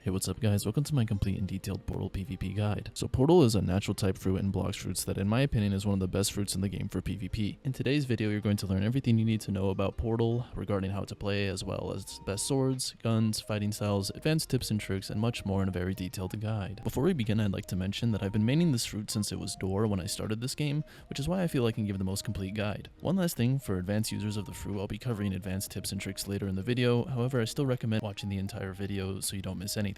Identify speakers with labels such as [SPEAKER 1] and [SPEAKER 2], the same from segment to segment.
[SPEAKER 1] Hey, what's up guys? Welcome to my complete and detailed Portal PvP guide. So Portal is a natural type fruit in Blox Fruits that in my opinion is one of the best fruits in the game for PvP. In today's video you're going to learn everything you need to know about Portal regarding how to play, as well as best swords, guns, fighting styles, advanced tips and tricks, and much more in a very detailed guide. Before we begin, I'd like to mention that I've been maining this fruit since it was door when I started this game, which is why I feel I can give the most complete guide. One last thing, for advanced users of the fruit, I'll be covering advanced tips and tricks later in the video. However, I still recommend watching the entire video so you don't miss anything.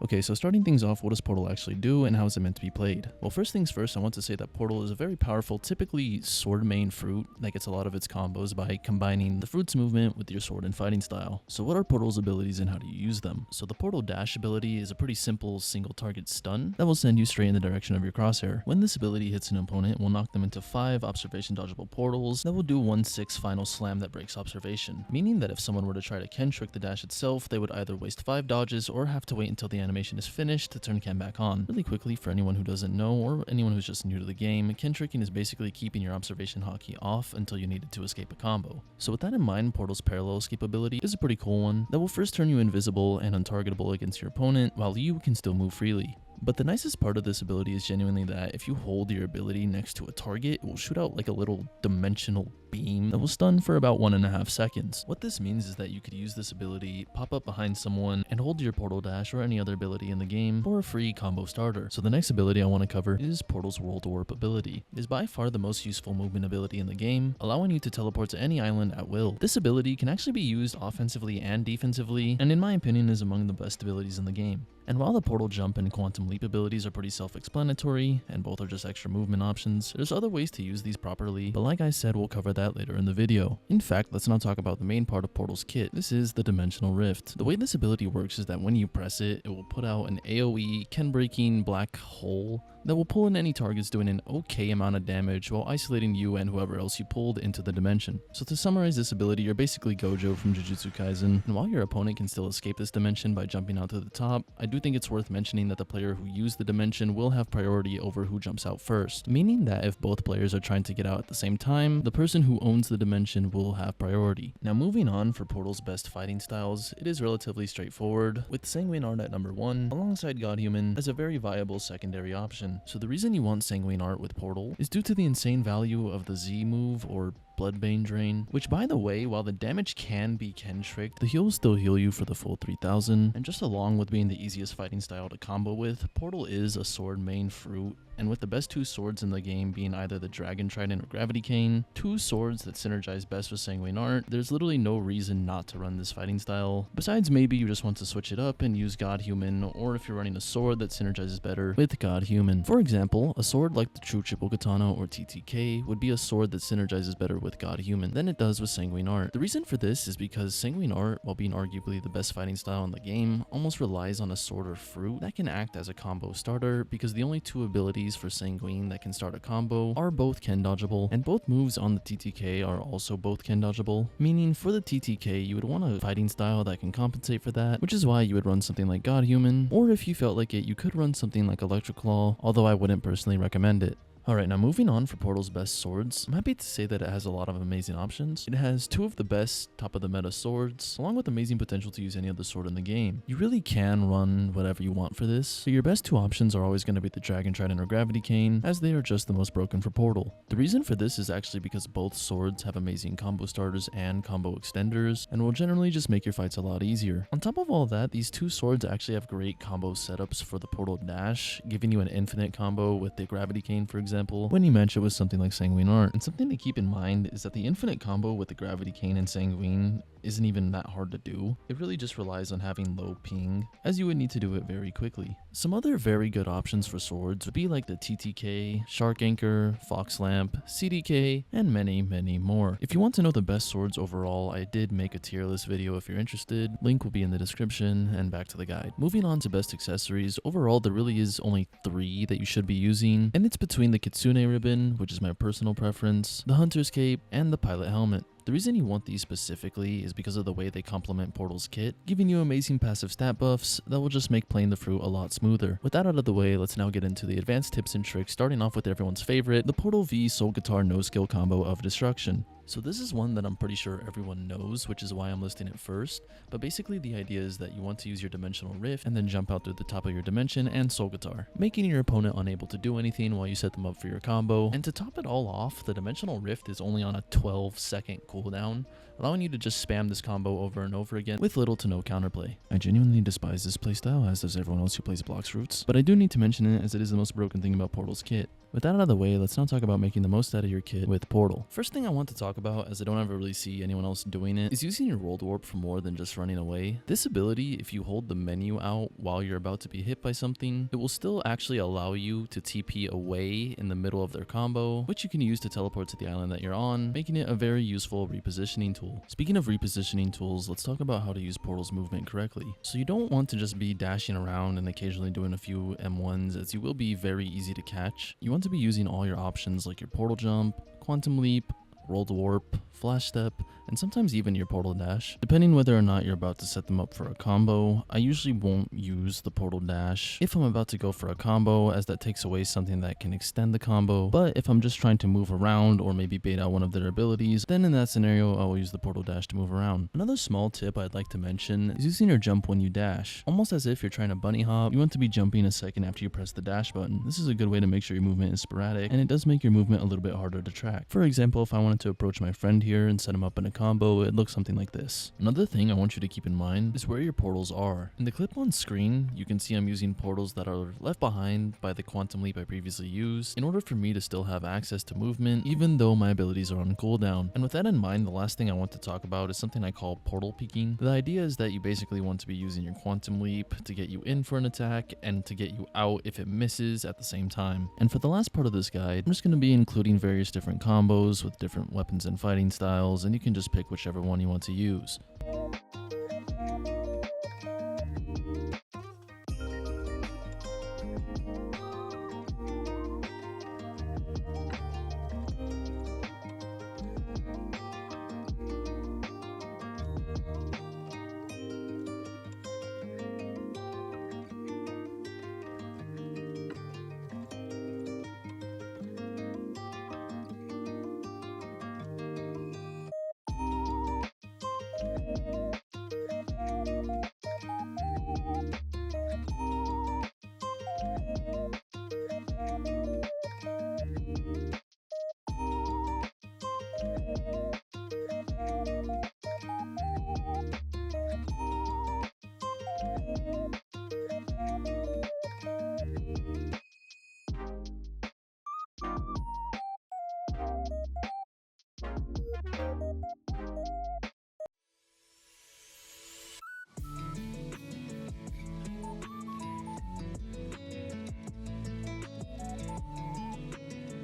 [SPEAKER 1] Okay, so starting things off, what does Portal actually do and how is it meant to be played? Well, first things first, I want to say that Portal is a very powerful, typically sword main fruit that gets a lot of its combos by combining the fruit's movement with your sword and fighting style. So what are Portal's abilities and how do you use them? So the Portal dash ability is a pretty simple single target stun that will send you straight in the direction of your crosshair. When this ability hits an opponent, it will knock them into 5 observation dodgeable portals that will do 1/6 final slam that breaks observation, meaning that if someone were to try to Ken trick the dash itself, they would either waste 5 dodges or have to wait until the animation is finished to turn Ken back on. Really quickly, for anyone who doesn't know or anyone who's just new to the game, Ken tricking is basically keeping your observation hotkey off until you need it to escape a combo. So with that in mind, Portal's parallel escape ability is a pretty cool one that will first turn you invisible and untargetable against your opponent while you can still move freely. But the nicest part of this ability is genuinely that if you hold your ability next to a target, it will shoot out like a little dimensional beam that will stun for about 1.5 seconds. What this means is that you could use this ability, pop up behind someone, and hold your Portal dash or any other ability in the game for a free combo starter. So the next ability I want to cover is Portal's World Warp ability. It is by far the most useful movement ability in the game, allowing you to teleport to any island at will. This ability can actually be used offensively and defensively, and in my opinion is among the best abilities in the game. And while the Portal Jump and Quantum Leap abilities are pretty self-explanatory, and both are just extra movement options, there's other ways to use these properly, but like I said, we'll cover that later in the video. In fact, let's now talk about the main part of Portal's kit. This is the Dimensional Rift. The way this ability works is that when you press it, it will put out an AoE Ken-breaking black hole that will pull in any targets doing an okay amount of damage while isolating you and whoever else you pulled into the dimension. So to summarize this ability, you're basically Gojo from Jujutsu Kaisen, and while your opponent can still escape this dimension by jumping out to the top, I do think it's worth mentioning that the player who used the dimension will have priority over who jumps out first, meaning that if both players are trying to get out at the same time, the person who owns the dimension will have priority. Now moving on, for Portal's best fighting styles, it is relatively straightforward, with Sanguine Art at number 1, alongside Godhuman as a very viable secondary option. So the reason you want Sanguine Art with Portal is due to the insane value of the Z move, or Bloodbane Drain, which by the way, while the damage can be Ken tricked, the heal will still heal you for the full 3000, and just along with being the easiest fighting style to combo with, Portal is a sword main fruit, and with the best 2 swords in the game being either the Dragon Trident or Gravity Cane, 2 swords that synergize best with Sanguine Art, there's literally no reason not to run this fighting style, besides maybe you just want to switch it up and use Godhuman, or if you're running a sword that synergizes better with Godhuman. For example, a sword like the True Triple Katana or TTK would be a sword that synergizes better with Godhuman than it does with Sanguine Art. The reason for this is because Sanguine Art, while being arguably the best fighting style in the game, almost relies on a sword or fruit that can act as a combo starter, because the only 2 abilities for Sanguine that can start a combo are both Ken dodgeable, and both moves on the TTK are also both Ken dodgeable, meaning for the TTK you would want a fighting style that can compensate for that, which is why you would run something like Godhuman, or if you felt like it, you could run something like Electric Claw, although I wouldn't personally recommend it. Alright, now moving on, for Portal's best swords, I'm happy to say that it has a lot of amazing options. It has 2 of the best top of the meta swords, along with amazing potential to use any other sword in the game. You really can run whatever you want for this, so your best 2 options are always going to be the Dragon Trident or Gravity Cane, as they are just the most broken for Portal. The reason for this is actually because both swords have amazing combo starters and combo extenders, and will generally just make your fights a lot easier. On top of all that, these 2 swords actually have great combo setups for the Portal dash, giving you an infinite combo with the Gravity Cane, for example, when you match it with something like Sanguine Art. And something to keep in mind is that the infinite combo with the Gravity Cane and Sanguine isn't even that hard to do. It really just relies on having low ping, as you would need to do it very quickly. Some other very good options for swords would be like the TTK, Shark Anchor, Fox Lamp, CDK, and many, many more. If you want to know the best swords overall, I did make a tier list video if you're interested. Link will be in the description, and back to the guide. Moving on to best accessories, overall there really is only 3 that you should be using, and it's between the Kitsune Ribbon, which is my personal preference, the Hunter's Cape, and the Pilot Helmet. The reason you want these specifically is because of the way they complement Portal's kit, giving you amazing passive stat buffs that will just make playing the fruit a lot smoother. With that out of the way, let's now get into the advanced tips and tricks, starting off with everyone's favorite, the Portal V Soul Guitar no skill combo of Destruction. So this is one that I'm pretty sure everyone knows, which is why I'm listing it first. But basically the idea is that you want to use your dimensional rift and then jump out through the top of your dimension and soul guitar, making your opponent unable to do anything while you set them up for your combo. And to top it all off, the dimensional rift is only on a 12-second cooldown, allowing you to just spam this combo over and over again with little to no counterplay. I genuinely despise this playstyle, as does everyone else who plays Blox Fruits, but I do need to mention it as it is the most broken thing about Portal's kit. With that out of the way, let's now talk about making the most out of your kit with Portal. First thing I want to talk about, as I don't ever really see anyone else doing it, is using your rolled warp for more than just running away. This ability, if you hold the menu out while you're about to be hit by something, it will still actually allow you to TP away in the middle of their combo, which you can use to teleport to the island that you're on, making it a very useful repositioning tool. Speaking of repositioning tools, let's talk about how to use Portal's movement correctly. So you don't want to just be dashing around and occasionally doing a few M1s, as you will be very easy to catch. You want to be using all your options like your portal jump, quantum leap, rolled warp, flash step, and sometimes even your portal dash. Depending whether or not you're about to set them up for a combo, I usually won't use the portal dash if I'm about to go for a combo, as that takes away something that can extend the combo. But if I'm just trying to move around or maybe bait out one of their abilities, then in that scenario I will use the portal dash to move around. Another small tip I'd like to mention is using your jump when you dash. Almost as if you're trying to bunny hop, you want to be jumping a second after you press the dash button. This is a good way to make sure your movement is sporadic, and it does make your movement a little bit harder to track. For example, if I wanted to approach my friend here and set him up in a combo, it looks something like this. Another thing I want you to keep in mind is where your portals are. In the clip on screen, you can see I'm using portals that are left behind by the quantum leap I previously used in order for me to still have access to movement even though my abilities are on cooldown. And with that in mind, the last thing I want to talk about is something I call portal peeking. The idea is that you basically want to be using your quantum leap to get you in for an attack and to get you out if it misses at the same time. And for the last part of this guide, I'm just going to be including various different combos with different weapons and fighting styles, and you can just pick whichever one you want to use.